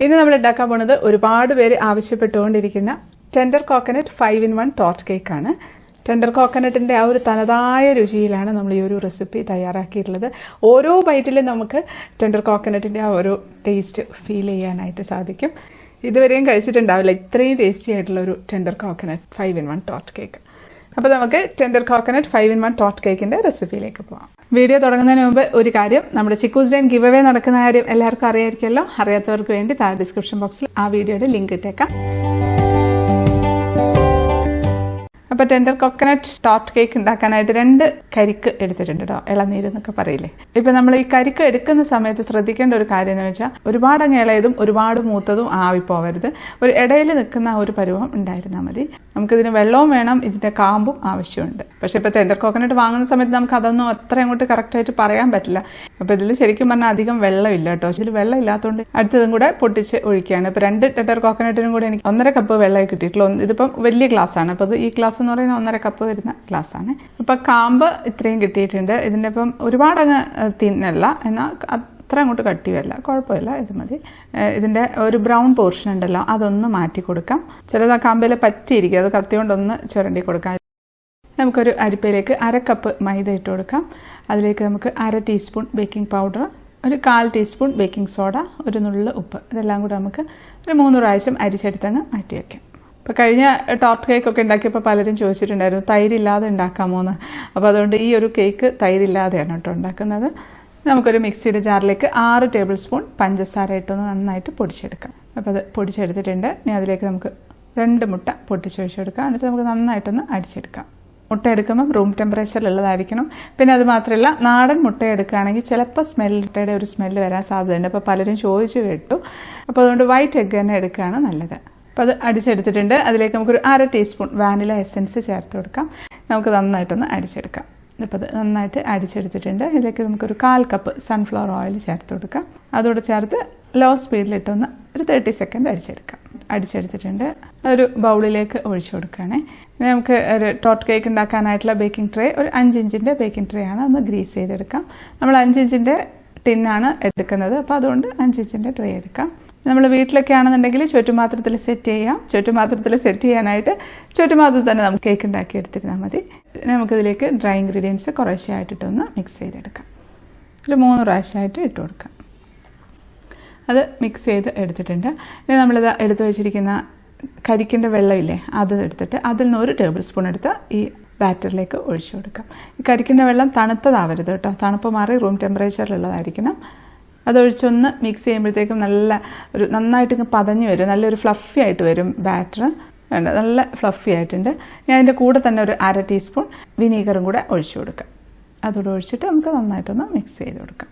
ഇന്ന് നമ്മൾ ഉണ്ടാക്കാൻ പോകുന്നത് ഒരുപാട് പേര് ആവശ്യപ്പെട്ടുകൊണ്ടിരിക്കുന്ന tender coconut 5-in-1 torte cake ആണ്. ടെൻഡർ കോക്കനട്ടിന്റെ ആ ഒരു തനതായ രുചിയിലാണ് നമ്മൾ ഈ ഒരു റെസിപ്പി തയ്യാറാക്കിയിട്ടുള്ളത്. ഓരോ ബൈറ്റിലും നമുക്ക് ടെൻഡർ കോക്കനട്ടിന്റെ ആ ഒരു ടേസ്റ്റ് ഫീൽ ചെയ്യാനായിട്ട് സാധിക്കും. ഇതുവരെയും കഴിച്ചിട്ടുണ്ടാവില്ല ഇത്രയും ടേസ്റ്റി ആയിട്ടുള്ള ഒരു tender coconut 5-in-1 torte cake. അപ്പോൾ നമുക്ക് ടെൻഡർ കോക്കനട്ട് 5-in-1 ടോർട്ട് കേക്കിന്റെ റെസിപ്പിയിലേക്ക് പോകാം. വീഡിയോ തുടങ്ങുന്നതിന് മുമ്പ് ഒരു കാര്യം, നമ്മുടെ ചിക്കൂസ് ഡൈൻ ഗിവ് അവേ നടക്കുന്ന കാര്യം എല്ലാവർക്കും അറിയായിരിക്കുമല്ലോ. അറിയാത്തവർക്ക് വേണ്ടി താഴെ ഡിസ്ക്രിപ്ഷൻ ബോക്സിൽ ആ വീഡിയോയുടെ ലിങ്ക് ഇട്ടേക്കാം. അപ്പോൾ ടെൻഡർ കോക്കനട്ട് ടോർട്ട് കേക്ക് ഉണ്ടാക്കാനായിട്ട് 2 കരിക്ക് എടുത്തിട്ടുണ്ട് കേട്ടോ, ഇളനീര് എന്നൊക്കെ പറയില്ലേ. ഇപ്പൊ നമ്മൾ ഈ കരിക്ക് എടുക്കുന്ന സമയത്ത് ശ്രദ്ധിക്കേണ്ട ഒരു കാര്യം എന്ന് വെച്ചാൽ ഒരുപാട് അങ്ങ് ഇളയതും ഒരുപാട് മൂത്തതും ആവിപ്പോവരുത്. ഒരു ഇടയിൽ നിൽക്കുന്ന ഒരു പരുവം ഉണ്ടായിരുന്നാൽ മതി. നമുക്കിതിന് വെള്ളവും വേണം, ഇതിന്റെ കാമ്പും ആവശ്യമുണ്ട്. പക്ഷെ ഇപ്പൊ ടെൻഡർ കോക്കനട്ട് വാങ്ങുന്ന സമയത്ത് നമുക്ക് അതൊന്നും അത്ര അങ്ങോട്ട് കറക്റ്റായിട്ട് പറയാൻ പറ്റില്ല. അപ്പൊ ഇതിൽ ശരിക്കും പറഞ്ഞാൽ അധികം വെള്ളമില്ല കേട്ടോ. ഇതിൽ വെള്ളം ഇല്ലാത്തതുകൊണ്ട് അടുത്തതും കൂടെ പൊട്ടിച്ച് ഒഴിക്കുകയാണ്. ഇപ്പൊ 2 ടെൻഡർ കോക്കനട്ടിനും കൂടെ എനിക്ക് 1.5 കപ്പ് വെള്ളമേ കിട്ടിയിട്ടുള്ളൂ. ഇതിപ്പം വലിയ ഗ്ലാസ് ആണ്. അപ്പൊ ഈ ഗ്ലാസ് എന്ന് പറയുന്നത് 1.5 കപ്പ് വരുന്ന ഗ്ലാസ് ആണ്. അപ്പൊ കാമ്പ് ഇത്രയും കിട്ടിയിട്ടുണ്ട്. ഇതിന്റെ ഇപ്പം ഒരുപാട് അങ്ങ് തിന്നല്ല, എന്നാൽ അത്ര അങ്ങോട്ട് കട്ടിയല്ല, കുഴപ്പമില്ല, ഇത് മതി. ഇതിന്റെ ഒരു ബ്രൗൺ പോർഷൻ ഉണ്ടല്ലോ, അതൊന്ന് മാറ്റി കൊടുക്കാം. ചിലത് ആ കാമ്പിൽ പറ്റിയിരിക്കും, അത് കത്തി കൊണ്ടൊന്ന് ചുരണ്ടി കൊടുക്കാം. നമുക്കൊരു അരിപ്പയിലേക്ക് 1/2 കപ്പ് മൈദ ഇട്ട് കൊടുക്കാം. അതിലേക്ക് നമുക്ക് 1/2 ടീസ്പൂൺ ബേക്കിംഗ് പൗഡർ, ഒരു 1/4 ടീസ്പൂൺ ബേക്കിംഗ് സോഡ, ഒരു നുള്ള് ഉപ്പ്, ഇതെല്ലാം കൂടെ നമുക്ക് ഒരു 3 പ്രാവശ്യം അരിച്ചെടുത്തങ്ങ് മാറ്റി വയ്ക്കാം. ഇപ്പോൾ കഴിഞ്ഞ ടോർട്ട് കേക്കൊക്കെ ഉണ്ടാക്കിയപ്പോൾ പലരും ചോദിച്ചിട്ടുണ്ടായിരുന്നു തൈരില്ലാതെ ഉണ്ടാക്കാമോ എന്ന്. അപ്പോൾ അതുകൊണ്ട് ഈ ഒരു കേക്ക് തൈരില്ലാതെയാണ് കേട്ടോ ഉണ്ടാക്കുന്നത്. നമുക്കൊരു മിക്സിയുടെ ജാറിലേക്ക് 6 ടേബിൾ സ്പൂൺ പഞ്ചസാര ഇട്ടൊന്ന് നന്നായിട്ട് പൊടിച്ചെടുക്കാം. അപ്പോൾ അത് പൊടിച്ചെടുത്തിട്ടുണ്ട്. ഇനി അതിലേക്ക് നമുക്ക് 2 മുട്ട പൊട്ടിച്ചൊഴിച്ചെടുക്കാം. എന്നിട്ട് നമുക്ക് നന്നായിട്ടൊന്ന് അടിച്ചെടുക്കാം. മുട്ട എടുക്കുമ്പോൾ റൂം ടെമ്പറേച്ചറിലുള്ളതായിരിക്കണം. പിന്നെ അത് മാത്രമല്ല, നാടൻ മുട്ട എടുക്കുകയാണെങ്കിൽ ചിലപ്പോൾ മുട്ടയുടെ ഒരു സ്മെല്ല് വരാൻ സാധ്യതയുണ്ട്. അപ്പോൾ പലരും ചോദിച്ചു കേട്ടു. അപ്പോൾ അതുകൊണ്ട് വൈറ്റ് എഗ്ഗ് തന്നെ എടുക്കുകയാണ് നല്ലത്. അപ്പോൾ അത് അടിച്ചെടുത്തിട്ടുണ്ട്. അതിലേക്ക് നമുക്കൊരു 1/2 ടീസ്പൂൺ വാനില എസൻസ് ചേർത്ത് കൊടുക്കാം. നമുക്ക് നന്നായിട്ടൊന്ന് അടിച്ചെടുക്കാം. അപ്പോൾ അത് നന്നായിട്ട് അടിച്ചെടുത്തിട്ടുണ്ട്. ഇതിലേക്ക് നമുക്കൊരു 1/4 കപ്പ് സൺഫ്ലവർ ഓയിൽ ചേർത്ത് കൊടുക്കാം. അതോടെ ചേർത്ത് ലോ സ്പീഡിലിട്ടൊന്ന് ഒരു 30 സെക്കൻഡ് അടിച്ചെടുക്കാം. അടിച്ചെടുത്തിട്ടുണ്ട്. അതൊരു ബൗളിലേക്ക് ഒഴിച്ചു കൊടുക്കുകയാണേ. ഇനി നമുക്ക് ഒരു ടോർട്ട് കേക്ക് ഉണ്ടാക്കാനായിട്ടുള്ള ബേക്കിംഗ് ട്രേ, ഒരു 5 ഇഞ്ചിൻ്റെ ബേക്കിംഗ് ട്രേ ആണ്. ഒന്ന് ഗ്രീസ് ചെയ്തെടുക്കാം. നമ്മൾ 5 ഇഞ്ചിൻ്റെ ടിന്നാണ് എടുക്കുന്നത്. അപ്പോൾ അതുകൊണ്ട് 5 ഇഞ്ചിൻ്റെ ട്രേ എടുക്കാം. നമ്മൾ വീട്ടിലൊക്കെ ആണെന്നുണ്ടെങ്കിൽ ചുറ്റുപാത്രത്തിൽ സെറ്റ് ചെയ്യാം. ചുറ്റുപാത്രത്തിൽ സെറ്റ് ചെയ്യാനായിട്ട് ചുറ്റുപാത്രത്തിൽ തന്നെ നമുക്ക് കേക്ക് ഉണ്ടാക്കി എടുത്തിരുന്നാൽ മതി. നമുക്കിതിലേക്ക് ഡ്രൈ ഇൻഗ്രീഡിയൻസ് കുറേശ്ശായിട്ടിട്ടൊന്ന് മിക്സ് ചെയ്തെടുക്കാം. ഒരു 3 പ്രാവശ്യമായിട്ട് ഇട്ട് കൊടുക്കാം. അത് മിക്സ് ചെയ്ത് എടുത്തിട്ടുണ്ട്. ഇനി നമ്മളിത് എടുത്ത് വെച്ചിരിക്കുന്ന കരിക്കിൻ്റെ വെള്ളമില്ലേ, അത് എടുത്തിട്ട് അതിൽ നിന്ന് 1 ടേബിൾ സ്പൂൺ എടുത്ത് ഈ ബാറ്ററിലേക്ക് ഒഴിച്ചു കൊടുക്കാം. ഈ കരിക്കിൻ്റെ വെള്ളം തണുത്തതാവരുത് കേട്ടോ, തണുപ്പ് മാറി റൂം ടെമ്പറേച്ചറിലുള്ളതായിരിക്കണം. അതൊഴിച്ചൊന്ന് മിക്സ് ചെയ്യുമ്പോഴത്തേക്കും നന്നായിട്ട് പതഞ്ഞ് വരും, നല്ലൊരു ഫ്ലഫി ആയിട്ട് വരും ബാറ്റർ. നല്ല ഫ്ലഫി ആയിട്ടുണ്ട്. ഞാൻ അതിൻ്റെ കൂടെ തന്നെ ഒരു 1/2 ടീസ്പൂൺ വിനീഗറും കൂടെ ഒഴിച്ചു കൊടുക്കാം. അതോടെ ഒഴിച്ചിട്ട് നമുക്ക് നന്നായിട്ടൊന്ന് മിക്സ് ചെയ്ത് കൊടുക്കാം.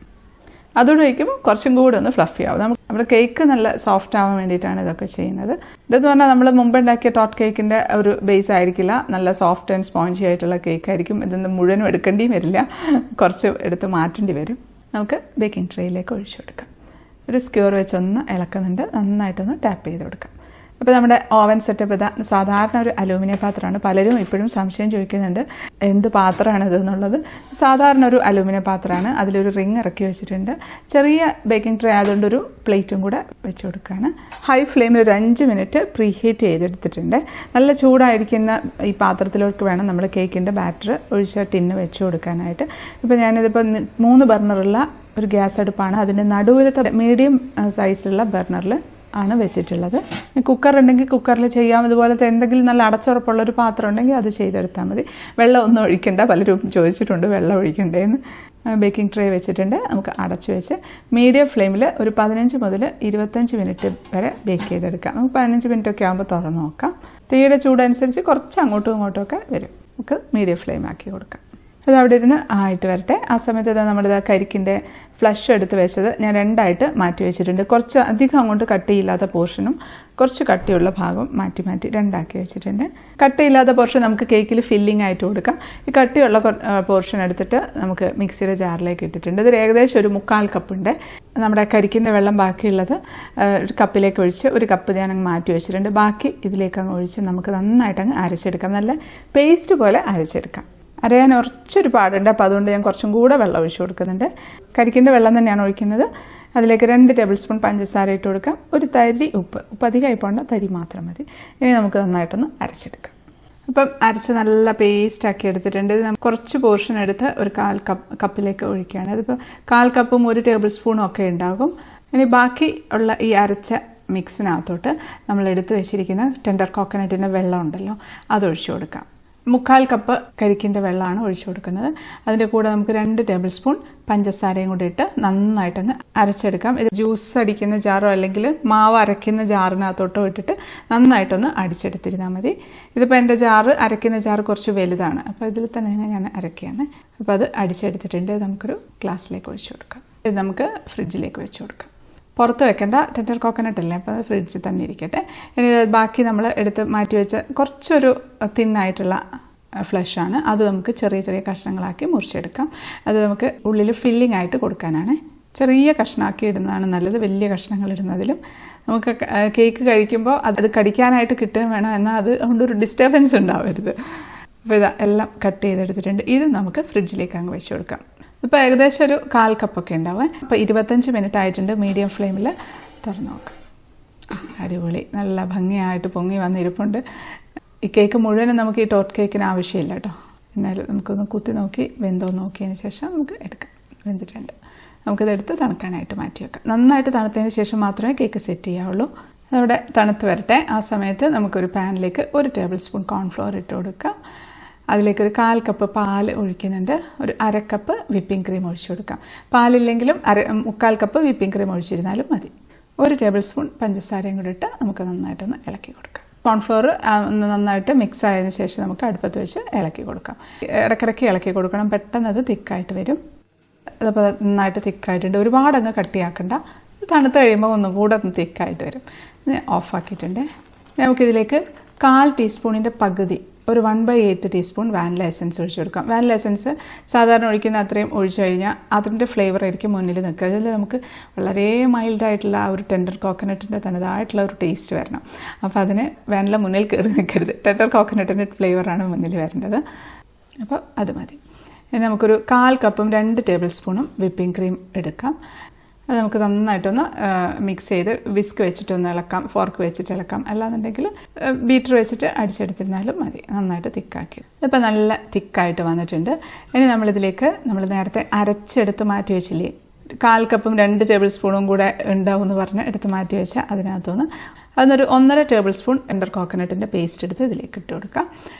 അതോടെ ഒഴിക്കുമ്പോൾ കുറച്ചും കൂടെ ഒന്ന് ഫ്ലഫി ആവും. നമ്മുടെ കേക്ക് നല്ല സോഫ്റ്റ് ആവാൻ വേണ്ടിയിട്ടാണ് ഇതൊക്കെ ചെയ്യുന്നത്. ഇതെന്ന് പറഞ്ഞാൽ നമ്മൾ മുമ്പ് ഉണ്ടാക്കിയ ടോർട്ട് കേക്കിൻ്റെ ഒരു ബേസ് ആയിരിക്കില്ല, നല്ല സോഫ്റ്റ് ആൻഡ് സ്പോഞ്ചി ആയിട്ടുള്ള കേക്ക് ആയിരിക്കും. ഇതൊന്നും മുഴുവനും എടുക്കേണ്ടിയും വരില്ല, കുറച്ച് എടുത്ത് മാറ്റേണ്ടി വരും. നമുക്ക് ബേക്കിംഗ് ട്രേയിലേക്ക് ഒഴിച്ചു കൊടുക്കാം. ഒരു സ്ക്യൂർ വെച്ചൊന്ന് ഇളക്കുന്നുണ്ട്, നന്നായിട്ടൊന്ന് ടാപ്പ് ചെയ്ത് കൊടുക്കാം. അപ്പോൾ നമ്മുടെ ഓവൻ സെറ്റപ്പ് ഇതാ. സാധാരണ ഒരു അലൂമിനിയം പാത്രമാണ്. പലരും ഇപ്പോഴും സംശയം ചോദിക്കുന്നുണ്ട് എന്ത് പാത്രമാണ് ഇതെന്നുള്ളത്. സാധാരണ ഒരു അലൂമിനിയം പാത്രമാണ്. അതിലൊരു റിങ് ഇറക്കി വെച്ചിട്ടുണ്ട്. ചെറിയ ബേക്കിംഗ് ട്രേ ആയതുകൊണ്ട് ഒരു പ്ലേറ്റും കൂടെ വെച്ച് കൊടുക്കുകയാണ്. ഹൈ ഫ്ലെയിമിൽ ഒരു 5 മിനിറ്റ് പ്രീ ഹീറ്റ് ചെയ്തെടുത്തിട്ടുണ്ട്. നല്ല ചൂടായിരിക്കുന്ന ഈ പാത്രത്തിലേക്ക് വേണം നമ്മൾ കേക്കിൻ്റെ ബാറ്റർ ഒഴിച്ച ടിന്ന് വെച്ച് കൊടുക്കാനായിട്ട്. ഇപ്പോൾ ഞാനിതിപ്പോൾ 3 ബർണറുള്ള ഒരു ഗ്യാസ് അടുപ്പാണ്. അതിൻ്റെ നടുവിലത്തെ മീഡിയം സൈസിലുള്ള ബർണറിൽ ആണ് വെച്ചിട്ടുള്ളത്. കുക്കർ ഉണ്ടെങ്കിൽ കുക്കറിൽ ചെയ്യാം. ഇതുപോലത്തെ എന്തെങ്കിലും നല്ല അടച്ചുറപ്പുള്ളൊരു പാത്രം ഉണ്ടെങ്കിൽ അത് ചെയ്തെടുത്താൽ മതി. വെള്ളം ഒന്നും ഒഴിക്കണ്ട. പലരും ചോദിച്ചിട്ടുണ്ട് വെള്ളം ഒഴിക്കണ്ടേന്ന്. ബേക്കിംഗ് ട്രേ വെച്ചിട്ടുണ്ട്. നമുക്ക് അടച്ചു വെച്ച് മീഡിയം ഫ്ലെയിമിൽ ഒരു 15 മുതൽ 25 മിനിറ്റ് വരെ ബേക്ക് ചെയ്തെടുക്കാം. നമുക്ക് 15 മിനിറ്റ് ഒക്കെ ആകുമ്പോൾ തുറന്ന് നോക്കാം. തീയുടെ ചൂടനുസരിച്ച് കുറച്ച് അങ്ങോട്ടും ഇങ്ങോട്ടും ഒക്കെ വരും. നമുക്ക് മീഡിയം ഫ്ലെയിം ആക്കി കൊടുക്കാം. അത് അവിടെ ഇരുന്ന് ആയിട്ട് വരട്ടെ. ആ സമയത്ത് നമ്മളിത് കരിക്കിൻ്റെ ഫ്ലഷ് എടുത്ത് വെച്ചത് ഞാൻ 2ആയിട്ട് മാറ്റി വെച്ചിട്ടുണ്ട്. കുറച്ച് അധികം അങ്ങോട്ട് കട്ടിയില്ലാത്ത പോർഷനും കുറച്ച് കട്ടിയുള്ള ഭാഗം മാറ്റി 2ആക്കി വെച്ചിട്ടുണ്ട്. കട്ടിയില്ലാത്ത പോർഷൻ നമുക്ക് കേക്കിൽ ഫില്ലിംഗ് ആയിട്ട് കൊടുക്കാം. ഈ കട്ടിയുള്ള പോർഷൻ എടുത്തിട്ട് നമുക്ക് മിക്സിയുടെ ജാറിലേക്ക് ഇട്ടിട്ടുണ്ട്. ഇത് ഏകദേശം ഒരു 1/4 കപ്പുണ്ട്. നമ്മുടെ കരിക്കിൻ്റെ വെള്ളം ബാക്കിയുള്ളത് ഒരു കപ്പിലേക്ക് ഒഴിച്ച് 1 കപ്പ് ഞാൻ അങ്ങ് മാറ്റി വെച്ചിട്ടുണ്ട്. ബാക്കി ഇതിലേക്ക് അങ്ങ് ഒഴിച്ച് നമുക്ക് നന്നായിട്ട് അങ്ങ് അരച്ചെടുക്കാം. നല്ല പേസ്റ്റ് പോലെ അരച്ചെടുക്കാം. അരയാൻ കുറച്ചൊരു പാടുണ്ട്. അപ്പോൾ അതുകൊണ്ട് ഞാൻ കുറച്ചും കൂടെ വെള്ളം ഒഴിച്ചു കൊടുക്കുന്നുണ്ട്. കരിക്കിൻ്റെ വെള്ളം തന്നെയാണ് ഒഴിക്കുന്നത്. അതിലേക്ക് 2 ടേബിൾ സ്പൂൺ പഞ്ചസാര ഇട്ട് കൊടുക്കാം. ഒരു തരി ഉപ്പ് അധികമായി പോകേണ്ട, തരി മാത്രം മതി. ഇനി നമുക്ക് നന്നായിട്ടൊന്ന് അരച്ചെടുക്കാം. അപ്പം അരച്ച് നല്ല പേസ്റ്റ് ആക്കി എടുത്തിട്ടുണ്ട്. ഇത് കുറച്ച് പോർഷൻ എടുത്ത് ഒരു 1/4 കപ്പിലേക്ക് ഒഴിക്കുകയാണ്. അതിപ്പോൾ 1/4 കപ്പും 1 ടേബിൾ സ്പൂണും ഒക്കെ ഉണ്ടാകും. ഇനി ബാക്കി ഉള്ള ഈ അരച്ച മിക്സിനകത്തോട്ട് നമ്മൾ എടുത്ത് വെച്ചിരിക്കുന്ന ടെൻഡർ കോക്കനട്ടിൻ്റെ വെള്ളം ഉണ്ടല്ലോ, അത് ഒഴിച്ചു കൊടുക്കാം. 1/4 കപ്പ് കരിക്കിൻ്റെ വെള്ളമാണ് ഒഴിച്ചു കൊടുക്കുന്നത്. അതിൻ്റെ കൂടെ നമുക്ക് 2 ടേബിൾ സ്പൂൺ പഞ്ചസാരയും കൂടി ഇട്ട് നന്നായിട്ടങ്ങ് അരച്ചെടുക്കാം. ഇത് ജ്യൂസ് അടിക്കുന്ന ജാറോ അല്ലെങ്കിൽ മാവ് അരയ്ക്കുന്ന ജാറിനകത്തോട്ടോ ഇട്ടിട്ട് നന്നായിട്ടൊന്ന് അടിച്ചെടുത്തിരുന്നാൽ മതി. ഇതിപ്പോൾ എൻ്റെ അരയ്ക്കുന്ന ജാറ് കുറച്ച് വലുതാണ്, അപ്പോൾ ഇതിൽ തന്നെ ഞാൻ അരയ്ക്കുകയാണ്. അപ്പോൾ അത് അടിച്ചെടുത്തിട്ടുണ്ട്. നമുക്കൊരു ഗ്ലാസ്സിലേക്ക് ഒഴിച്ചു കൊടുക്കാം. ഇത് നമുക്ക് ഫ്രിഡ്ജിലേക്ക് വെച്ച് കൊടുക്കാം. പുറത്ത് വെക്കേണ്ട, ടെൻഡർ കോക്കനട്ട് അല്ലേ, അപ്പോൾ അത് ഫ്രിഡ്ജിൽ തന്നെ ഇരിക്കട്ടെ. ഇനി ബാക്കി നമ്മൾ എടുത്ത് മാറ്റി വെച്ച കുറച്ചൊരു തിന്നായിട്ടുള്ള ഫ്ലഷാണ്. അത് നമുക്ക് ചെറിയ ചെറിയ കഷ്ണങ്ങളാക്കി മുറിച്ചെടുക്കാം. അത് നമുക്ക് ഉള്ളിൽ ഫില്ലിംഗ് ആയിട്ട് കൊടുക്കാനാണ്. ചെറിയ കഷ്ണമാക്കി ഇടുന്നതാണ് നല്ലത്. വലിയ കഷ്ണങ്ങൾ ഇടുന്നതിലും നമുക്ക് കേക്ക് കഴിക്കുമ്പോൾ അത് കടിക്കാനായിട്ട് കിട്ടുകയും വേണം, എന്നാൽ അത് കൊണ്ടൊരു ഡിസ്റ്റർബൻസ് ഉണ്ടാവരുത്. അപ്പോൾ ഇതാ എല്ലാം കട്ട് ചെയ്തെടുത്തിട്ടുണ്ട്. ഇത് നമുക്ക് ഫ്രിഡ്ജിലേക്ക് അങ്ങ് വെച്ച് കൊടുക്കാം. ഇപ്പോൾ ഏകദേശം ഒരു 1/4 കപ്പൊക്കെ ഉണ്ടാവും. ഇപ്പോൾ 25 മിനിറ്റ് ആയിട്ടുണ്ട്. മീഡിയം ഫ്ലെയിമിൽ തുറന്ന് നോക്കാം. അടിപൊളി, നല്ല ഭംഗിയായിട്ട് പൊങ്ങി വന്നിരിപ്പുണ്ട്. ഈ കേക്ക് മുഴുവനും നമുക്ക് ഈ ടോർട്ട് കേക്കിന് ആവശ്യമില്ല കേട്ടോ. എന്നാലും നമുക്കൊന്ന് കുത്തി നോക്കി വെന്തോ നോക്കിയതിന് ശേഷം നമുക്ക് എടുക്കാം. വെന്തിട്ടുണ്ട്. നമുക്കിതെടുത്ത് തണുക്കാനായിട്ട് മാറ്റി വെക്കാം. നന്നായിട്ട് തണുത്തതിന് ശേഷം മാത്രമേ കേക്ക് സെറ്റ് ചെയ്യാവുള്ളൂ. അതവിടെ തണുത്ത് വരട്ടെ. ആ സമയത്ത് നമുക്കൊരു പാനിലേക്ക് 1 ടേബിൾ സ്പൂൺ കോൺഫ്ലോർ ഇട്ട് കൊടുക്കാം. അതിലേക്ക് ഒരു 1/4 കപ്പ് പാൽ ഒഴിക്കുന്നുണ്ട്. ഒരു 1/2 കപ്പ് വിപ്പിംഗ് ക്രീം ഒഴിച്ചു കൊടുക്കാം. പാലില്ലെങ്കിലും 1/4 കപ്പ് വിപ്പിംഗ് ക്രീം ഒഴിച്ചിരുന്നാലും മതി. 1 ടേബിൾ സ്പൂൺ പഞ്ചസാരയും കൂടി ഇട്ട് നമുക്ക് നന്നായിട്ടൊന്ന് ഇളക്കി കൊടുക്കാം. കോൺഫ്ലോർ നന്നായിട്ട് മിക്സ് ആയതിനു ശേഷം നമുക്ക് അടുപ്പത്ത് വെച്ച് ഇളക്കി കൊടുക്കാം. ഇടയ്ക്കിടയ്ക്ക് ഇളക്കി കൊടുക്കണം, പെട്ടെന്ന് അത് തിക്കായിട്ട് വരും. അതപ്പോൾ നന്നായിട്ട് തിക്കായിട്ടുണ്ട്. ഒരുപാട് അങ്ങ് കട്ടിയാക്കണ്ട. തണുത്ത് കഴിയുമ്പോൾ ഒന്നും കൂടെ ഒന്ന് തിക്കായിട്ട് വരും. ഓഫാക്കിയിട്ടുണ്ട്. നമുക്കിതിലേക്ക് 1/4 ടീസ്പൂണിൻ്റെ പകുതി, ഒരു 1/8 ടീസ്പൂൺ വാനില എസൻസ് ഒഴിച്ചു കൊടുക്കാം. വാനില എസൻസ് സാധാരണ ഒഴിക്കുന്ന അത്രയും ഒഴിച്ചു കഴിഞ്ഞാൽ അതിൻ്റെ ഫ്ലേവർ ആയിരിക്കും മുന്നിൽ നിൽക്കുക. അതിൽ നമുക്ക് വളരെ മൈൽഡായിട്ടുള്ള ആ ഒരു ടെൻഡർ കോക്കനട്ടിൻ്റെ തനതായിട്ടുള്ള ഒരു ടേസ്റ്റ് വരണം. അപ്പോൾ അതിന് വാനില മുന്നിൽ കയറി നിൽക്കരുത്. ടെൻഡർ കോക്കനട്ടിൻ്റെ ഫ്ലേവറാണ് മുന്നിൽ വരേണ്ടത്. അപ്പോൾ അത് മതി. ഇനി നമുക്കൊരു 1/4 കപ്പും 2 ടേബിൾ സ്പൂണും വിപ്പിംഗ് ക്രീം എടുക്കാം. അത് നമുക്ക് നന്നായിട്ടൊന്ന് മിക്സ് ചെയ്ത് വിസ്ക് വെച്ചിട്ടൊന്ന് ഇളക്കാം, ഫോർക്ക് വെച്ചിട്ട് ഇളക്കാം. അല്ലാന്നുണ്ടെങ്കിൽ ബീറ്റർ വെച്ചിട്ട് അടിച്ചെടുത്തിരുന്നാലും മതി. നന്നായിട്ട് തിക്കാക്കി. ഇതിപ്പോൾ നല്ല തിക്കായിട്ട് വന്നിട്ടുണ്ട്. ഇനി നമ്മളിതിലേക്ക് നമ്മൾ നേരത്തെ അരച്ചെടുത്ത് മാറ്റി വെച്ചില്ലേ, 1/4 കപ്പും 2 ടേബിൾ സ്പൂണും കൂടെ ഉണ്ടാവും എന്ന് പറഞ്ഞ് എടുത്ത് മാറ്റി വെച്ചാൽ അതിനകത്തുനിന്ന് അതിനൊരു 1.5 ടേബിൾ സ്പൂൺ ടെൻഡർ കോക്കനട്ടിൻ്റെ പേസ്റ്റ് എടുത്ത് ഇതിലേക്ക് ഇട്ട് കൊടുക്കാം.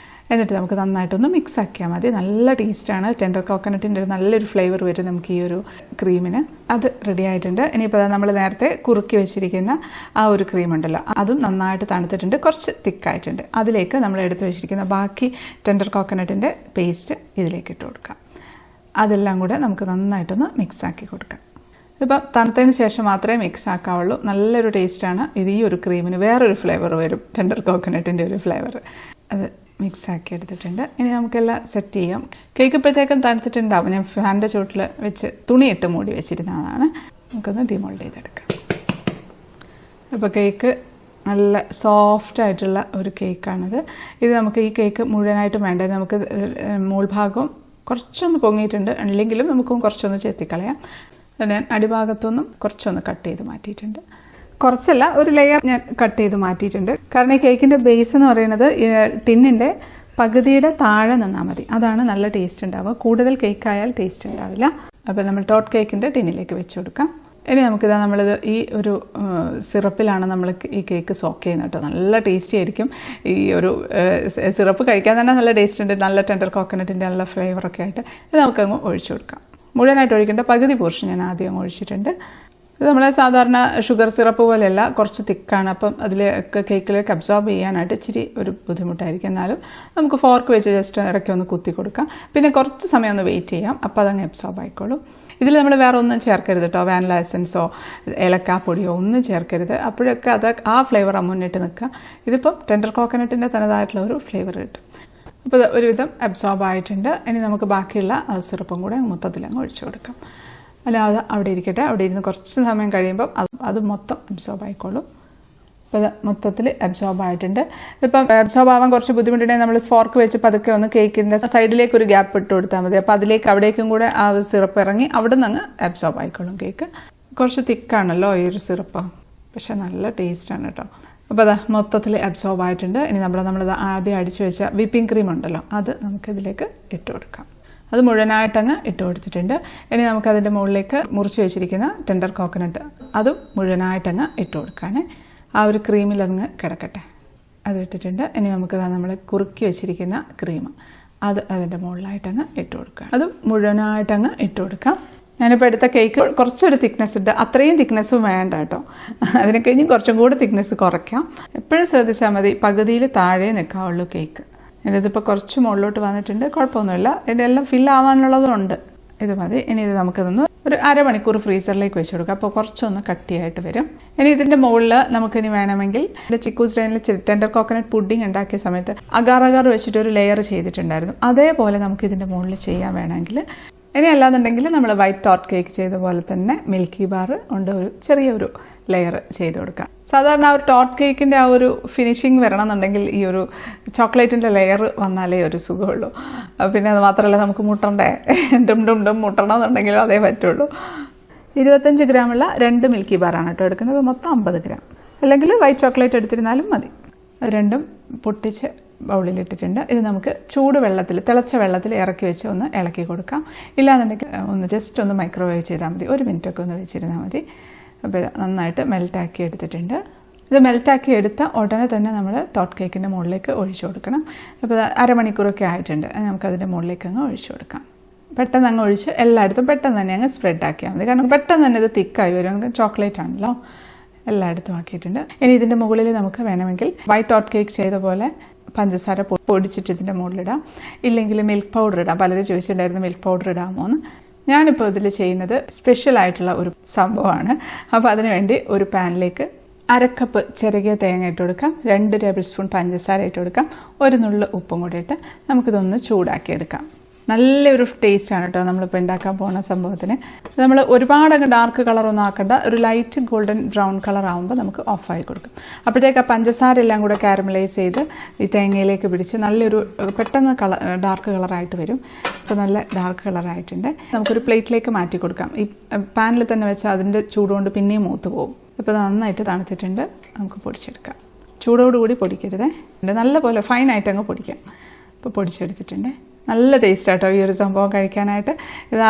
എന്നിട്ട് നമുക്ക് നന്നായിട്ടൊന്ന് മിക്സ് ആക്കിയാൽ മതി. നല്ല ടേസ്റ്റാണ്. ടെൻഡർ കോക്കനട്ടിൻ്റെ ഒരു നല്ലൊരു ഫ്ലേവർ വരും നമുക്ക് ഈ ഒരു ക്രീമിന്. അത് റെഡി ആയിട്ടുണ്ട്. ഇനിയിപ്പോൾ നമ്മൾ നേരത്തെ കുറുക്കി വെച്ചിരിക്കുന്ന ആ ഒരു ക്രീം ഉണ്ടല്ലോ, അതും നന്നായിട്ട് തണുത്തിട്ടുണ്ട്, കുറച്ച് തിക്കായിട്ടുണ്ട്. അതിലേക്ക് നമ്മൾ എടുത്ത് വെച്ചിരിക്കുന്ന ബാക്കി ടെൻഡർ കോക്കനട്ടിൻ്റെ പേസ്റ്റ് ഇതിലേക്ക് ഇട്ട് കൊടുക്കാം. അതെല്ലാം കൂടെ നമുക്ക് നന്നായിട്ടൊന്ന് മിക്സ് ആക്കി കൊടുക്കാം. ഇപ്പം തണുത്തതിന് ശേഷം മാത്രമേ മിക്സ് ആക്കാവുള്ളൂ. നല്ലൊരു ടേസ്റ്റാണ് ഇത്. ഈ ഒരു ക്രീമിന് വേറൊരു ഫ്ലേവർ വരും, ടെൻഡർ കോക്കനട്ടിൻ്റെ ഒരു ഫ്ലേവർ. അത് മിക്സ് ആക്കി എടുത്തിട്ടുണ്ട്. ഇനി നമുക്കെല്ലാം സെറ്റ് ചെയ്യാം. കേക്ക് ഇപ്പോഴത്തേക്കും തണുത്തിട്ടുണ്ടാവും. ഞാൻ ഫാനിൻ്റെ ചുവട്ടിൽ വെച്ച് തുണിയിട്ട് മൂടി വെച്ചിരുന്നതാണ്. നമുക്കൊന്ന് ഡിമോൾഡ് ചെയ്തെടുക്കാം. അപ്പോൾ കേക്ക് നല്ല സോഫ്റ്റായിട്ടുള്ള ഒരു കേക്കാണിത്. ഇത് നമുക്ക് ഈ കേക്ക് മുഴുവനായിട്ടും വേണ്ടത്. നമുക്ക് മുകൾ ഭാഗവും കുറച്ചൊന്ന് പൊങ്ങിയിട്ടുണ്ട്, അല്ലെങ്കിലും നമുക്കും കുറച്ചൊന്ന് ചെത്തിക്കളയാം. ഞാൻ അടിഭാഗത്തൊന്നും കുറച്ചൊന്ന് കട്ട് ചെയ്ത് മാറ്റിയിട്ടുണ്ട്. കുറച്ചല്ല, ഒരു ലെയർ ഞാൻ കട്ട് ചെയ്ത് മാറ്റിയിട്ടുണ്ട്. കാരണം ഈ കേക്കിൻ്റെ ബേസ് എന്ന് പറയുന്നത് ടിന്നിൻ്റെ പകുതിയുടെ താഴെ നിന്നാൽ മതി. അതാണ് നല്ല ടേസ്റ്റ് ഉണ്ടാവുക. കൂടുതൽ കേക്കായാൽ ടേസ്റ്റ് ഉണ്ടാവില്ല. അപ്പോൾ നമ്മൾ ടോട്ട് കേക്കിൻ്റെ ടിന്നിലേക്ക് വെച്ച് കൊടുക്കാം. ഇനി നമുക്കിതാ നമ്മളിത് ഈ ഒരു സിറപ്പിലാണ് നമ്മൾ ഈ കേക്ക് സോക്ക് ചെയ്യുന്നത് കേട്ടോ. നല്ല ടേസ്റ്റി ആയിരിക്കും. ഈ ഒരു സിറപ്പ് കഴിക്കാൻ തന്നെ നല്ല ടേസ്റ്റ് ഉണ്ട്. നല്ല ടെൻഡർ കോക്കനട്ടിൻ്റെ നല്ല ഫ്ലേവറൊക്കെ ആയിട്ട് ഇത് നമുക്കങ്ങ് ഒഴിച്ചു കൊടുക്കാം. മുഴുവനായിട്ട് ഒഴിക്കേണ്ട, പകുതി പോർഷൻ ഞാൻ ആദ്യം ഒഴിച്ചിട്ടുണ്ട്. ഇത് നമ്മൾ സാധാരണ ഷുഗർ സിറപ്പ് പോലെയല്ല, കുറച്ച് തിക്കാണ്. അപ്പം അതിലേക്ക് കേക്കിലേക്ക് അബ്സോർബ് ചെയ്യാനായിട്ട് ഇച്ചിരി ഒരു ബുദ്ധിമുട്ടായിരിക്കും. എന്നാലും നമുക്ക് ഫോർക്ക് വെച്ച് ജസ്റ്റ് ഇടയ്ക്ക് ഒന്ന് കുത്തി കൊടുക്കാം. പിന്നെ കുറച്ച് സമയം ഒന്ന് വെയിറ്റ് ചെയ്യാം. അപ്പോൾ അതങ്ങ് അബ്സോർബ് ആയിക്കോളും. ഇതിൽ നമ്മൾ വേറെ ഒന്നും ചേർക്കരുത് കേട്ടോ. വാനില എസൻസോ ഏലക്കാപ്പൊടിയോ ഒന്നും ചേർക്കരുത്. അപ്പോഴൊക്കെ അത് ആ ഫ്ലേവർ മുന്നിട്ട് നിൽക്കുക. ഇതിപ്പം ടെൻഡർ കോക്കനട്ടിൻ്റെ തനതായിട്ടുള്ള ഒരു ഫ്ലേവർ കിട്ടും. അപ്പോൾ ഇത് ഒരുവിധം അബ്സോർബ് ആയിട്ടുണ്ട്. ഇനി നമുക്ക് ബാക്കിയുള്ള സിറപ്പും കൂടെ മൊത്തത്തിലങ്ങ് ഒഴിച്ചു കൊടുക്കാം. അല്ലാതെ അവിടെ ഇരിക്കട്ടെ. അവിടെ ഇരുന്ന് കുറച്ച് സമയം കഴിയുമ്പം അത് മൊത്തം അബ്സോർബ് ആയിക്കോളും. അപ്പോൾ ഇത് മൊത്തത്തിൽ അബ്സോർബ് ആയിട്ടുണ്ട്. ഇപ്പം അബ്സോർബ് ആവാൻ കുറച്ച് ബുദ്ധിമുട്ടുണ്ടെങ്കിൽ നമ്മൾ ഫോർക്ക് വെച്ച് പതുക്കെ ഒന്ന് കേക്കിൻ്റെ സൈഡിലേക്ക് ഒരു ഗ്യാപ്പ് ഇട്ട് കൊടുത്താൽ മതി. അപ്പോൾ അതിലേക്ക് അവിടേക്കും കൂടെ ആ സിറപ്പ് ഇറങ്ങി അവിടെ നിന്ന് അങ്ങ് അബ്സോർബ് ആയിക്കോളും കേക്ക്. കുറച്ച് തിക്കാണല്ലോ ഈ ഒരു സിറപ്പ്, പക്ഷെ നല്ല ടേസ്റ്റാണ് കേട്ടോ. അപ്പോൾ അതാ മൊത്തത്തിൽ അബ്സോർബ് ആയിട്ടുണ്ട്. ഇനി നമ്മളിത് ആദ്യം അടിച്ചു വെച്ച വിപ്പിംഗ് ക്രീം ഉണ്ടല്ലോ, അത് നമുക്കിതിലേക്ക് ഇട്ട് കൊടുക്കാം. അത് മുഴുവനായിട്ടങ്ങ് ഇട്ട് കൊടുത്തിട്ടുണ്ട്. ഇനി നമുക്കതിൻ്റെ മുകളിലേക്ക് മുറിച്ച് വെച്ചിരിക്കുന്ന ടെൻഡർ കോക്കനട്ട് അതും മുഴുവനായിട്ടങ്ങ് ഇട്ട് കൊടുക്കുകയാണ്. ആ ഒരു ക്രീമിൽ അങ്ങ് കിടക്കട്ടെ. അത് ഇട്ടിട്ടുണ്ട്. ഇനി നമുക്ക് നമ്മൾ കുറുക്കി വെച്ചിരിക്കുന്ന ക്രീം അത് അതിൻ്റെ മുകളിലായിട്ടങ്ങ് ഇട്ട് കൊടുക്കുക. അതും മുഴുവനായിട്ടങ്ങ് ഇട്ട് കൊടുക്കാം. ഞാനിപ്പോൾ എടുത്ത കേക്ക് കുറച്ചൊരു തിക്നെസ് ഉണ്ട്, അത്രയും തിക്നെസ്സും വേണ്ട കേട്ടോ. അതിനെ കഴിഞ്ഞ് കുറച്ചും കൂടെ തിക്നെസ് കുറയ്ക്കാം. എപ്പോഴും ശ്രദ്ധിച്ചാൽ മതി, പകുതിയിൽ താഴെ നിൽക്കാവുള്ളൂ കേക്ക്. ഇതിപ്പോൾ കുറച്ച് മുകളിലോട്ട് വന്നിട്ടുണ്ട്, കുഴപ്പമൊന്നുമില്ല. ഇതിൻ്റെ എല്ലാം ഫില്ലാവാനുള്ളതുണ്ട്. ഇത് മതി. ഇനി ഇത് നമുക്കിതൊന്ന് ഒരു അരമണിക്കൂർ ഫ്രീസറിലേക്ക് വെച്ച് കൊടുക്കാം. അപ്പോൾ കുറച്ചൊന്ന് കട്ടിയായിട്ട് വരും. ഇനി ഇതിൻ്റെ മുകളിൽ നമുക്കിനി വേണമെങ്കിൽ ചിക്കൂസ് ഡൈനിൽ ടെൻഡർ കോക്കനട്ട് പുഡിംഗ് ഉണ്ടാക്കിയ സമയത്ത് അഗാർ വെച്ചിട്ട് ഒരു ലെയർ ചെയ്തിട്ടുണ്ടായിരുന്നു. അതേപോലെ നമുക്ക് ഇതിൻ്റെ മുകളിൽ ചെയ്യാൻ വേണമെങ്കിൽ. ഇനി അല്ലാന്നുണ്ടെങ്കിൽ നമ്മൾ വൈറ്റ് ടോർട്ട് കേക്ക് ചെയ്ത പോലെ തന്നെ മിൽക്കി ബാർ കൊണ്ട് ഒരു ചെറിയൊരു ലെയർ ചെയ്ത് കൊടുക്കാം. സാധാരണ ആ ഒരു ടോർട്ട് കേക്കിൻ്റെ ആ ഒരു ഫിനിഷിങ് വരണം എന്നുണ്ടെങ്കിൽ ഈ ഒരു ചോക്ലേറ്റിൻ്റെ ലെയർ വന്നാലേ ഒരു സുഖമുള്ളൂ. പിന്നെ അത് മാത്രമല്ല നമുക്ക് മുട്ടണ്ടേ, ഡും മുട്ടണം എന്നുണ്ടെങ്കിലും അതേ പറ്റുള്ളൂ. 25 ഗ്രാമുള്ള 2 മിൽക്കി ബാറാണ് കേട്ടോ എടുക്കുന്നത്. മൊത്തം 50 ഗ്രാം. അല്ലെങ്കിൽ വൈറ്റ് ചോക്ലേറ്റ് എടുത്തിരുന്നാലും മതി. അത് രണ്ടും പൊട്ടിച്ച് ബൗളിലിട്ടിട്ടുണ്ട്. ഇത് നമുക്ക് തിളച്ച വെള്ളത്തിൽ ഇറക്കി വെച്ച് ഒന്ന് ഇളക്കി കൊടുക്കാം. ഇല്ലാന്നുണ്ടെങ്കിൽ ഒന്ന് ജസ്റ്റ് ഒന്ന് മൈക്രോവേവ് ചെയ്താൽ മതി. 1 മിനിറ്റൊക്കെ ഒന്ന് വെച്ചിരുന്നാൽ മതി. അപ്പോൾ നന്നായിട്ട് മെൽറ്റാക്കി എടുത്തിട്ടുണ്ട്. ഇത് മെൽറ്റാക്കി എടുത്ത ഉടനെ തന്നെ നമ്മൾ ടോർട്ട് കേക്കിൻ്റെ മുകളിലേക്ക് ഒഴിച്ചു കൊടുക്കണം. അപ്പോൾ അരമണിക്കൂറൊക്കെ ആയിട്ടുണ്ട്. നമുക്കതിൻ്റെ മുകളിലേക്ക് അങ്ങ് ഒഴിച്ചു കൊടുക്കാം. പെട്ടെന്ന് അങ്ങ് ഒഴിച്ച് എല്ലായിടത്തും പെട്ടെന്ന് തന്നെ അങ്ങ് സ്പ്രെഡ് ആക്കിയാൽ മതി. കാരണം പെട്ടെന്ന് തന്നെ ഇത് തിക്കായി വരും. ചോക്ലേറ്റ് ആണല്ലോ. എല്ലായിടത്തും ആക്കിയിട്ടുണ്ട്. ഇനി ഇതിൻ്റെ മുകളിൽ നമുക്ക് വേണമെങ്കിൽ വൈറ്റ് ടോർട്ട് കേക്ക് ചെയ്ത പോലെ പഞ്ചസാര പൊടിച്ചിട്ട് ഇതിൻ്റെ മുകളിലിടാം. ഇല്ലെങ്കിൽ മിൽക്ക് പൗഡർ ഇടാം. പലരും ചോദിച്ചിട്ടുണ്ടായിരുന്നു മിൽക്ക് പൗഡർ ഇടാമോ എന്ന്. ഞാനിപ്പോൾ ഇതിൽ ചെയ്യുന്നത് സ്പെഷ്യൽ ആയിട്ടുള്ള ഒരു സംഭവമാണ്. അപ്പോൾ അതിനുവേണ്ടി ഒരു പാനിലേക്ക് 1/2 കപ്പ് ചിരകിയ തേങ്ങ ഇട്ട് കൊടുക്കാം, 2 ടേബിൾ സ്പൂൺ പഞ്ചസാര ഇട്ട് കൊടുക്കാം, 1 നുള്ളു ഉപ്പും കൂടി ഇട്ട് നമുക്കിതൊന്ന് ചൂടാക്കിയെടുക്കാം. നല്ലൊരു ടേസ്റ്റാണ് കേട്ടോ നമ്മളിപ്പോൾ ഉണ്ടാക്കാൻ പോകുന്ന സംഭവത്തിന്. നമ്മൾ ഒരുപാടങ്ങ് ഡാർക്ക് കളറൊന്നും ആക്കണ്ട. ഒരു ലൈറ്റ് ഗോൾഡൻ ബ്രൗൺ കളർ ആകുമ്പോൾ നമുക്ക് ഓഫായി കൊടുക്കും. അപ്പോഴത്തേക്ക് ആ പഞ്ചസാര എല്ലാം കൂടെ കാരമലൈസ് ചെയ്ത് ഈ തേങ്ങയിലേക്ക് പിടിച്ച് നല്ലൊരു പെട്ടെന്ന് ഡാർക്ക് കളറായിട്ട് വരും. ഇപ്പോൾ നല്ല ഡാർക്ക് കളറായിട്ടുണ്ട്. നമുക്കൊരു പ്ലേറ്റിലേക്ക് മാറ്റി കൊടുക്കാം. ഈ പാനിൽ തന്നെ വെച്ചാൽ അതിൻ്റെ ചൂടുകൊണ്ട് പിന്നെയും മൂത്ത് പോകും. ഇപ്പോൾ നന്നായിട്ട് തണുത്തിട്ടുണ്ട്. നമുക്ക് പൊടിച്ചെടുക്കാം. ചൂടോടുകൂടി പൊടിക്കരുതേ, നല്ല പോലെ ഫൈനായിട്ട് അങ്ങ് പൊടിക്കാം. ഇപ്പോൾ പൊടിച്ചെടുത്തിട്ടുണ്ട്. നല്ല ടേസ്റ്റ് ആട്ടോ ഈ ഒരു സംഭവം കഴിക്കാനായിട്ട്. ഇത്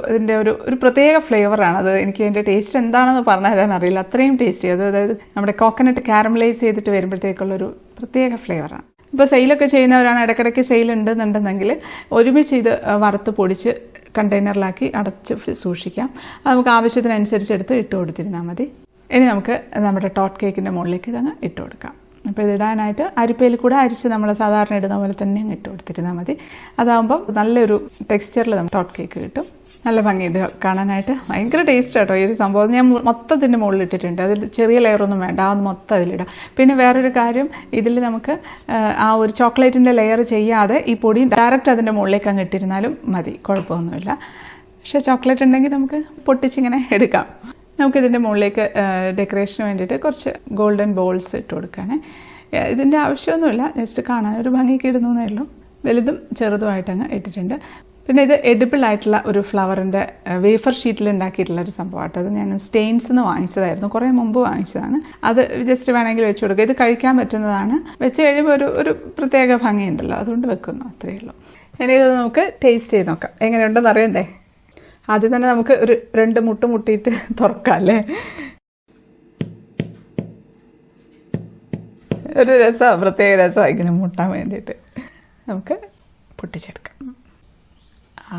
ഇതിൻ്റെ ഒരു പ്രത്യേക ഫ്ലേവറാണ്. അത് എനിക്ക് അതിൻ്റെ ടേസ്റ്റ് എന്താണെന്ന് പറഞ്ഞു തരാൻ അറിയില്ല. അത്രയും ടേസ്റ്റി. അതായത് നമ്മുടെ കോക്കനട്ട് കാരമലൈസ് ചെയ്തിട്ട് വരുമ്പോഴത്തേക്കുള്ളൊരു പ്രത്യേക ഫ്ലേവറാണ്. ഇപ്പോൾ സെയിലൊക്കെ ചെയ്യുന്നവരാണ്, ഇടയ്ക്കിടയ്ക്ക് സെയിൽ ഉണ്ടെന്നുണ്ടെങ്കിൽ ഒരുമിച്ച് ഇത് വറുത്ത് പൊടിച്ച് കണ്ടെയ്നറിലാക്കി അടച്ച് സൂക്ഷിക്കാം. അത് നമുക്ക് ആവശ്യത്തിനനുസരിച്ച് എടുത്ത് ഇട്ട് കൊടുത്തിരുന്നാൽ മതി. ഇനി നമുക്ക് നമ്മുടെ ടോർട്ട് കേക്കിൻ്റെ മുകളിലേക്ക് ഇതങ്ങ് ഇട്ട് കൊടുക്കാം. അപ്പോൾ ഇതിടാനായിട്ട് അരിപ്പയിൽ കൂടെ അരിച്ച് നമ്മൾ സാധാരണ ഇടുന്ന പോലെ തന്നെ ഇട്ട് കൊടുത്തിരുന്നാൽ മതി. അതാകുമ്പോൾ നല്ലൊരു ടെക്സ്ചറിൽ നമുക്ക് ടോർട്ട് കേക്ക് കിട്ടും. നല്ല ഭംഗി ഇത് കാണാനായിട്ട്. ഭയങ്കര ടേസ്റ്റ് ആട്ടോ ഈ ഒരു സംഭവം. ഞാൻ മൊത്തത്തിൻ്റെ മുകളിൽ ഇട്ടിട്ടുണ്ട്. അതിൽ ചെറിയ ലെയറൊന്നും വേണ്ട, അത് മൊത്തം അതിലിടാം. പിന്നെ വേറൊരു കാര്യം, ഇതിൽ നമുക്ക് ആ ഒരു ചോക്ലേറ്റിൻ്റെ ലെയർ ചെയ്യാതെ ഈ പൊടി ഡയറക്റ്റ് അതിൻ്റെ മുകളിലേക്ക് അങ്ങ് ഇട്ടിരുന്നാലും മതി, കുഴപ്പമൊന്നുമില്ല. പക്ഷേ ചോക്ലേറ്റ് ഉണ്ടെങ്കിൽ നമുക്ക് പൊട്ടിച്ചിങ്ങനെ എടുക്കാം. നമുക്കിതിൻ്റെ മുകളിലേക്ക് ഡെക്കറേഷന് വേണ്ടിയിട്ട് കുറച്ച് ഗോൾഡൻ ബോൾസ് ഇട്ട് കൊടുക്കുകയാണ്. ഇതിൻ്റെ ആവശ്യമൊന്നുമില്ല, ജസ്റ്റ് കാണാനൊരു ഭംഗിക്ക് ഇടുന്നേ ഉള്ളൂ. വലുതും ചെറുതുമായിട്ടങ്ങ് ഇട്ടിട്ടുണ്ട്. പിന്നെ ഇത് എഡിബിൾ ആയിട്ടുള്ള ഒരു ഫ്ലവറിൻ്റെ വേഫർ ഷീറ്റിൽ ഉണ്ടാക്കിയിട്ടുള്ള ഒരു സംഭവമാട്ടോ. അത് ഞാൻ സ്റ്റെയിൻസ് നിന്ന് വാങ്ങിച്ചതായിരുന്നു, കുറേ മുമ്പ് വാങ്ങിച്ചതാണ്. അത് ജസ്റ്റ് വേണമെങ്കിൽ വെച്ച് കൊടുക്കുക. ഇത് കഴിക്കാൻ പറ്റുന്നതാണ്. വെച്ച് കഴിയുമ്പോൾ ഒരു പ്രത്യേക ഭംഗിയുണ്ടല്ലോ, അതുകൊണ്ട് വെക്കുന്നു, അത്രയേ ഉള്ളൂ. ഇനി ഇത് നമുക്ക് ടേസ്റ്റ് ചെയ്ത് നോക്കാം. എങ്ങനെയുണ്ടെന്ന് അറിയണ്ടേ? ആദ്യം തന്നെ നമുക്ക് ഒരു 2 മുട്ട് മുട്ടിയിട്ട് തുറക്കാം അല്ലേ. ഒരു രസമാണ്, പ്രത്യേക രസമാണ് ഇങ്ങനെ മുട്ടാൻ വേണ്ടിയിട്ട്. നമുക്ക് പൊട്ടിച്ചെടുക്കാം.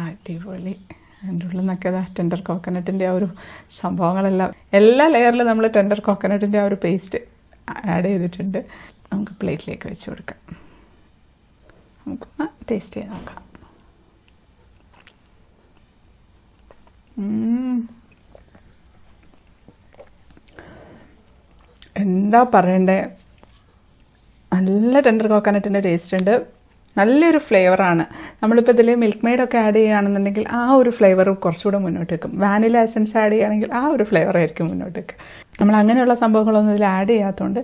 അടിപൊളി. അതിൻ്റെ ഉള്ളിൽ നിന്നൊക്കെ ടെൻഡർ കോക്കനട്ടിൻ്റെ ആ ഒരു സംഭവങ്ങളെല്ലാം എല്ലാ ലെയറിലും നമ്മൾ ടെൻഡർ കോക്കനട്ടിൻ്റെ ആ ഒരു പേസ്റ്റ് ആഡ് ചെയ്തിട്ടുണ്ട്. നമുക്ക് പ്ലേറ്റിലേക്ക് വെച്ച് കൊടുക്കാം. നമുക്കൊന്ന് ടേസ്റ്റ് ചെയ്ത് നോക്കാം. എന്താ പറയണ്ടേ, നല്ല ടെൻഡർ കോക്കനട്ടിൻ്റെ ടേസ്റ്റ് ഉണ്ട്. നല്ലൊരു ഫ്ലേവറാണ്. നമ്മളിപ്പോൾ ഇതിൽ മിൽക്ക് മെയ്ഡൊക്കെ ആഡ് ചെയ്യുകയാണെന്നുണ്ടെങ്കിൽ ആ ഒരു ഫ്ലേവർ കുറച്ചുകൂടെ മുന്നോട്ട് വെക്കും. വാനില എസൻസ് ആഡ് ചെയ്യുകയാണെങ്കിൽ ആ ഒരു ഫ്ലേവറായിരിക്കും മുന്നോട്ട് വെക്കുക. നമ്മൾ അങ്ങനെയുള്ള സംഭവങ്ങളൊന്നും ഇതിൽ ആഡ് ചെയ്യാത്തതുകൊണ്ട്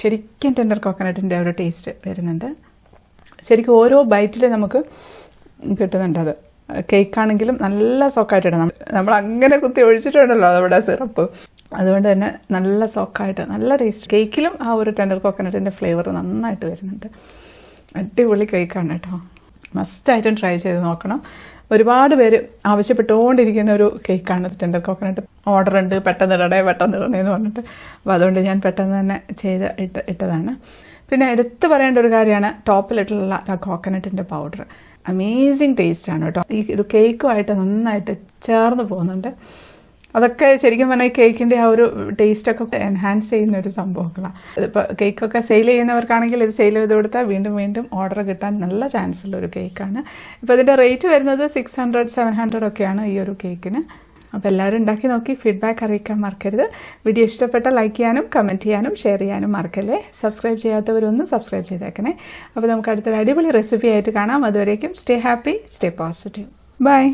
ശരിക്കും ടെൻഡർ കോക്കനട്ടിൻ്റെ ഒരു ടേസ്റ്റ് വരുന്നുണ്ട്. ശരിക്കും ഓരോ ബൈറ്റിൽ നമുക്ക് കിട്ടുന്നുണ്ട്. അത് കേക്കാണെങ്കിലും നല്ല സോക്കായിട്ട് ഇടണം. നമ്മൾ അങ്ങനെ കുത്തി ഒഴിച്ചിട്ടുണ്ടല്ലോ നമ്മുടെ സിറപ്പ്, അതുകൊണ്ട് തന്നെ നല്ല സോക്കായിട്ട് നല്ല ടേസ്റ്റ്. കേക്കിലും ആ ഒരു ടെൻഡർ കോക്കനട്ടിൻ്റെ ഫ്ലേവർ നന്നായിട്ട് വരുന്നുണ്ട്. അടിപൊളി കേക്കാണ് കേട്ടോ. മസ്റ്റായിട്ടും ട്രൈ ചെയ്ത് നോക്കണം. ഒരുപാട് പേര് ആവശ്യപ്പെട്ടുകൊണ്ടിരിക്കുന്ന ഒരു കേക്കാണ് ടെൻഡർ കോക്കനട്ട്. ഓർഡർ ഉണ്ട്, പെട്ടെന്ന് ഇടണേ എന്ന് പറഞ്ഞിട്ട്. അപ്പോൾ അതുകൊണ്ട് ഞാൻ പെട്ടെന്ന് തന്നെ ചെയ്ത് ഇട്ടതാണ്. പിന്നെ എടുത്തു പറയേണ്ട ഒരു കാര്യമാണ് ടോപ്പിലിട്ടുള്ള കോക്കനട്ടിൻ്റെ പൗഡർ. അമേസിങ് ടേസ്റ്റാണ് കേട്ടോ. ഈ ഒരു കേക്കുമായിട്ട് നന്നായിട്ട് ചേർന്ന് പോകുന്നുണ്ട്. അതൊക്കെ ശരിക്കും പറഞ്ഞാൽ ഈ കേക്കിൻ്റെ ആ ഒരു ടേസ്റ്റൊക്കെ എൻഹാൻസ് ചെയ്യുന്ന ഒരു സംഭവങ്ങളാണ്. ഇപ്പോൾ കേക്കൊക്കെ സെയിൽ ചെയ്യുന്നവർക്കാണെങ്കിൽ ഇത് സെയിൽ ചെയ്ത് കൊടുത്താൽ വീണ്ടും വീണ്ടും ഓർഡർ കിട്ടാൻ നല്ല ചാൻസ് ഉള്ള ഒരു കേക്കാണ്. ഇപ്പോൾ ഇതിൻ്റെ റേറ്റ് വരുന്നത് 600-700 ഒക്കെയാണ് ഈ ഒരു കേക്കിന്. അപ്പോൾ എല്ലാവരും ഉണ്ടാക്കി നോക്കി ഫീഡ്ബാക്ക് അറിയിക്കാൻ മറക്കരുത്. വീഡിയോ ഇഷ്ടപ്പെട്ട ലൈക്ക് ചെയ്യാനും കമൻറ്റ് ചെയ്യാനും ഷെയർ ചെയ്യാനും മറക്കല്ലേ. സബ്സ്ക്രൈബ് ചെയ്യാത്തവരൊന്ന് സബ്സ്ക്രൈബ് ചെയ്തേക്കണേ. അപ്പോൾ നമുക്ക് അടുത്തൊരു അടിപൊളി റെസിപ്പി ആയിട്ട് കാണാം. അതുവരേക്കും stay happy, stay positive. By.